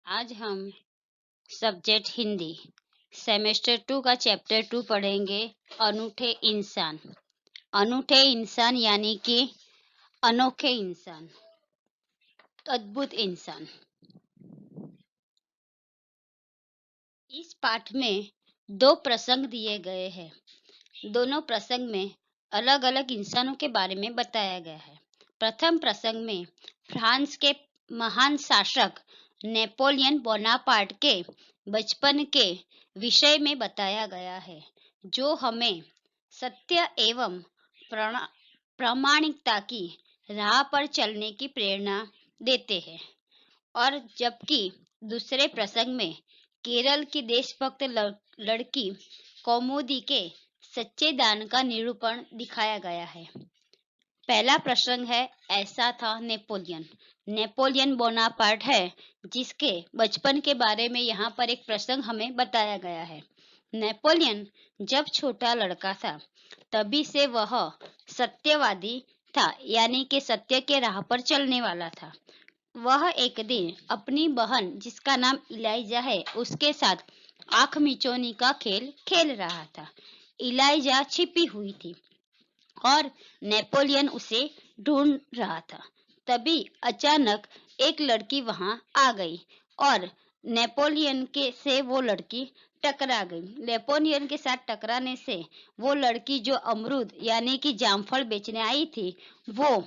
आज हम subject Hindi semester 2 का चैप्टर 2 पढ़ेंगे। अनूठे इंसान। अनूठे इंसान यानी कि अनोखे इंसान, अद्भुत इंसान। इस पाठ में दो प्रसंग दिए गए हैं। दोनों प्रसंग में अलग अलग इंसानों के बारे में बताया गया है। प्रथम प्रसंग में फ्रांस के महान शासक नेपोलियन बोनापार्ट के बचपन के विषय में बताया गया है, जो हमें सत्य एवं प्रामाणिकता की राह पर चलने की प्रेरणा देते हैं। और जबकि दूसरे प्रसंग में केरल की देशभक्त लड़की कौमुदी के सच्चे दान का निरूपण दिखाया गया है। पहला प्रसंग है ऐसा था नेपोलियन। नेपोलियन बोनापार्ट है जिसके बचपन के बारे में यहाँ पर एक प्रसंग हमें बताया गया है। नेपोलियन जब छोटा लड़का था तभी से वह सत्यवादी था, यानी कि सत्य के राह पर चलने वाला था। वह एक दिन अपनी बहन जिसका नाम इलाइजा है उसके साथ आंख मिचौनी का खेल खेल रहा था। इलाइजा छिपी हुई थी और नेपोलियन उसे ढूंढ रहा था। तभी अचानक एक लड़की वहां आ गई और नेपोलियन के से वो लड़की टकरा गई। नेपोलियन के साथ टकराने से वो लड़की जो अमरूद यानी कि जामफल बेचने आई थी वो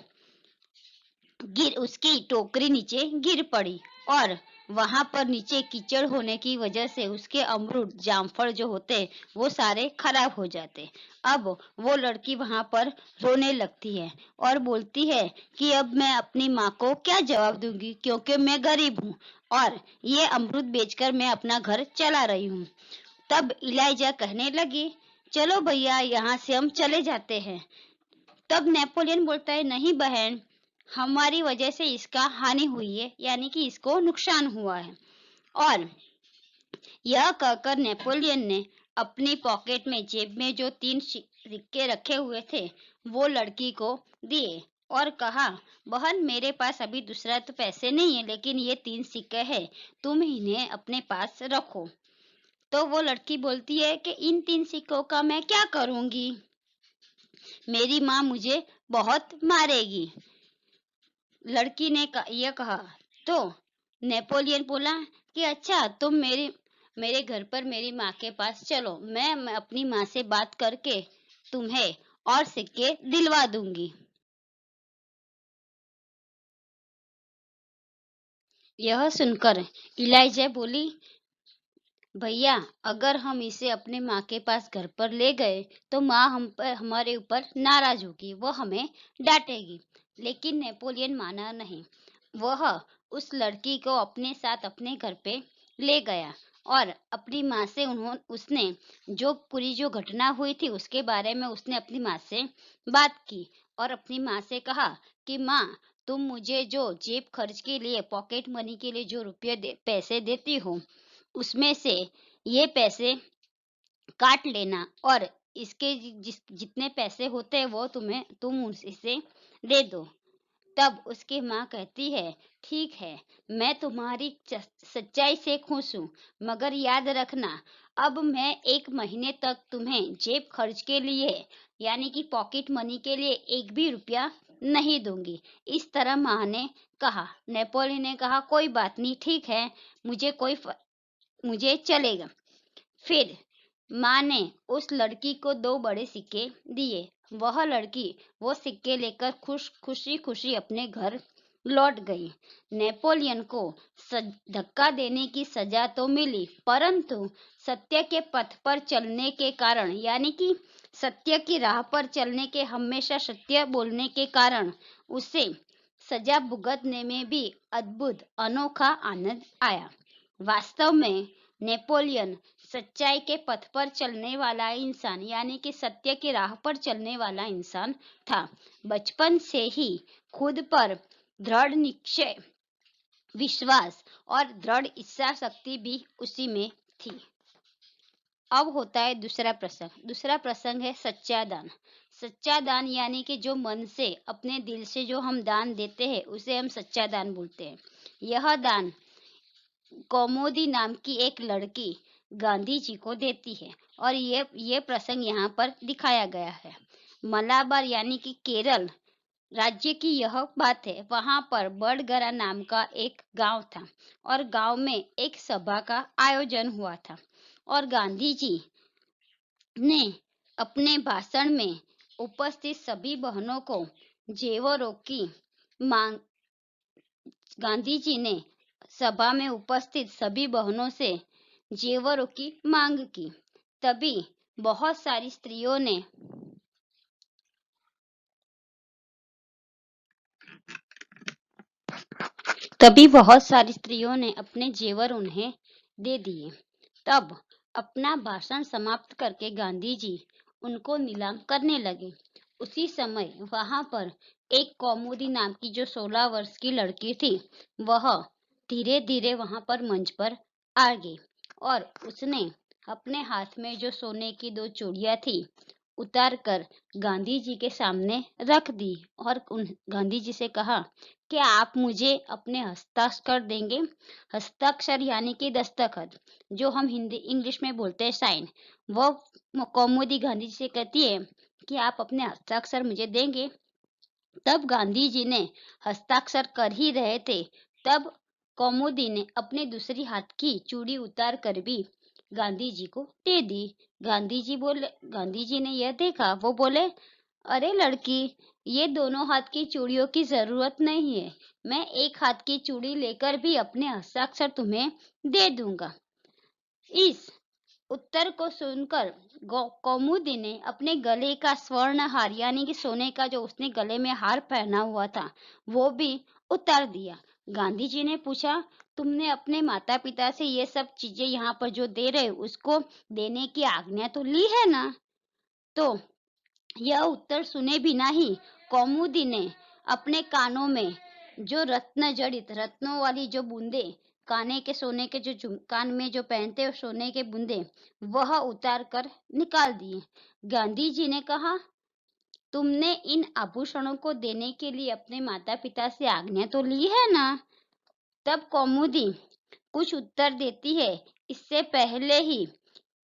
उसकी टोकरी नीचे गिर पड़ी और वहां पर नीचे कीचड़ होने की वजह से उसके अमरूद जामफल जो होते वो सारे खराब हो जाते। अब वो लड़की वहां पर रोने लगती है और बोलती है कि अब मैं अपनी माँ को क्या जवाब दूंगी, क्योंकि मैं गरीब हूँ और ये अमरूद बेचकर मैं अपना घर चला रही हूँ। तब इलाइजा कहने लगी, चलो भैया यहाँ से हम चले जाते हैं। तब नेपोलियन बोलता है, नहीं बहन, हमारी वजह से इसका हानि हुई है, यानी कि इसको नुकसान हुआ है। और यह कहकर नेपोलियन ने अपनी पॉकेट में जेब में जो 3 सिक्के रखे हुए थे वो लड़की को दिए और कहा, बहन मेरे पास अभी दूसरा तो पैसे नहीं है, लेकिन ये 3 सिक्के हैं, तुम इन्हें अपने पास रखो। तो वो लड़की बोलती है कि इन 3 सिक्कों का मैं क्या करूंगी, मेरी माँ मुझे बहुत मारेगी। लड़की ने यह कहा तो नेपोलियन बोला कि अच्छा तुम मेरे घर पर मेरी माँ के पास चलो, मैं अपनी माँ से बात करके तुम्हें और सिक्के दिलवा दूंगी। यह सुनकर इलाइजा बोली, भैया अगर हम इसे अपने माँ के पास घर पर ले गए तो माँ हमारे ऊपर नाराज होगी, वो हमें डांटेगी। लेकिन नेपोलियन माना नहीं। वह उस लड़की को अपने साथ अपने घर पे ले गया और अपनी माँ से उसने जो घटना हुई थी उसके बारे में उसने अपनी माँ से बात की और अपनी माँ से कहा कि माँ, तुम मुझे जो जेब खर्च के लिए, पॉकेट मनी के लिए जो पैसे देती हो उसमें से ये पैसे काट लेना और इसके जितने पैसे होते हैं वो तुम इसे दे दो। तब उसकी माँ कहती है, ठीक है, मैं तुम्हारी सच्चाई से खुश हूँ, मगर याद रखना अब मैं 1 महीने तक तुम्हें जेब खर्च के लिए यानी कि पॉकेट मनी के लिए 1 भी रुपया नहीं दूंगी। इस तरह माँ ने कहा। नेपोलियन ने कहा, कोई बात नहीं, ठीक है, मुझे चलेगा। फिर माँ ने उस लड़की को 2 बड़े सिक्के दिए। वह लड़की वो सिक्के लेकर खुशी खुशी अपने घर लौट गई। नेपोलियन को धक्का देने की सजा तो मिली, परंतु सत्य के पथ पर चलने के कारण, यानी कि सत्य की राह पर चलने के, हमेशा सत्य बोलने के कारण उसे सजा भुगतने में भी अद्भुत अनोखा आनंद आया। वास्तव में नेपोलियन सच्चाई के पथ पर चलने वाला इंसान, यानी कि सत्य की राह पर चलने वाला इंसान था। बचपन से ही खुद पर दृढ़ निश्चय, विश्वास और दृढ़ इच्छा शक्ति भी उसी में थी। अब होता है दूसरा प्रसंग। दूसरा प्रसंग है सच्चा दान। सच्चा दान यानी कि जो मन से, अपने दिल से जो हम दान देते हैं उसे हम सच्चा दान बोलते हैं। यह दान कौमुदी नाम की एक लड़की गांधी जी को देती है और ये प्रसंग यहाँ पर दिखाया गया है। मलाबार यानी कि केरल राज्य की यह बात है। वहां पर बड़गरा नाम का एक गांव था और गांव में एक सभा का आयोजन हुआ था और गांधी जी ने अपने भाषण में उपस्थित सभी बहनों को जेवरों की मांग गांधी जी ने सभा में उपस्थित सभी बहनों से जेवरों की मांग की। तभी बहुत सारी स्त्रियों ने अपने जेवर उन्हें दे दिए। तब अपना भाषण समाप्त करके गांधी जी उनको नीलाम करने लगे। उसी समय वहां पर एक कौमुदी नाम की जो 16 वर्ष की लड़की थी, वह धीरे धीरे वहां पर मंच पर आ गई और उसने अपने हाथ में जो सोने की 2 चूड़ियां थी उतार कर गांधी जी के सामने रख दी और गांधी जी से कहा, क्या आप मुझे अपने हस्ताक्षर देंगे? हस्ताक्षर यानी कि दस्तखत, जो हम हिंदी इंग्लिश में बोलते हैं साइन। वो कौमुदी गांधी जी से कहती है कि आप अपने हस्ताक्षर मुझे देंगे। तब गांधी जी ने हस्ताक्षर कर ही रहे थे, तब कौमुदी ने अपने दूसरी हाथ की चूड़ी उतार कर भी गांधी जी को दे दी। गांधी जी ने यह देखा, वो बोले, अरे लड़की, ये दोनों हाथ की चूड़ियों की जरूरत नहीं है, मैं एक हाथ की चूड़ी लेकर भी अपने हस्ताक्षर तुम्हें दे दूंगा। इस उत्तर को सुनकर कौमुदी ने अपने गले का स्वर्ण हार यानी कि सोने का जो उसने गले में हार पहना हुआ था वो भी उतार दिया। गांधी जी ने पूछा, तुमने अपने माता पिता से ये सब चीजें यहाँ पर जो दे रहे उसको देने की आज्ञा तो ली है ना? तो यह उत्तर सुने बिना ही कौमुदी ने अपने कानों में जो रत्न जड़ित रत्नों वाली जो बूंदे, काने के सोने के जो कान में जो पहनते हैं सोने के बूंदे, वह उतार कर निकाल दिए। गांधी जी ने कहा, तुमने इन आभूषणों को देने के लिए अपने माता पिता से आज्ञा तो ली है ना? तब कौमुदी कुछ उत्तर देती है, इससे पहले ही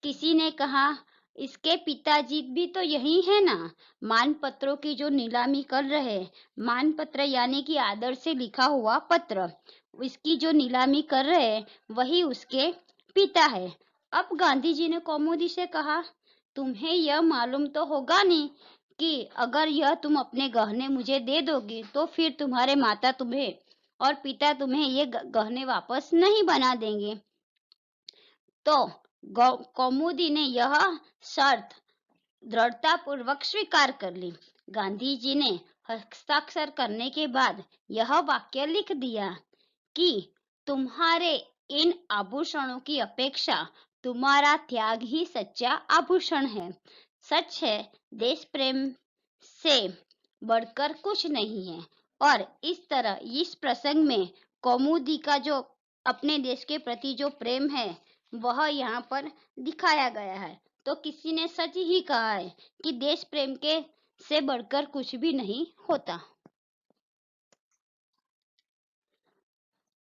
किसी ने कहा, इसके पिताजी भी तो यही है ना, मानपत्रों की जो नीलामी कर रहे। मानपत्र यानी कि आदर से लिखा हुआ पत्र, इसकी जो नीलामी कर रहे वही उसके पिता है। अब गांधी जी ने कौमुदी से कहा, तुम्हें यह मालूम तो होगा नहीं कि अगर यह तुम अपने गहने मुझे दे दोगी तो फिर तुम्हारे माता तुम्हें और पिता तुम्हें ये गहने वापस नहीं बना देंगे। तो कौमुदी ने यह शर्त दृढ़तापूर्वक स्वीकार कर ली। गांधी जी ने हस्ताक्षर करने के बाद यह वाक्य लिख दिया कि तुम्हारे इन आभूषणों की अपेक्षा तुम्हारा त्याग ही सच्चा आभूषण है। सच है, देश प्रेम से बढ़कर कुछ नहीं है। और इस तरह इस प्रसंग में कौमुदी का जो अपने देश के प्रति जो प्रेम है वह यहाँ पर दिखाया गया है। तो किसी ने सच ही कहा है कि देश प्रेम के से बढ़कर कुछ भी नहीं होता।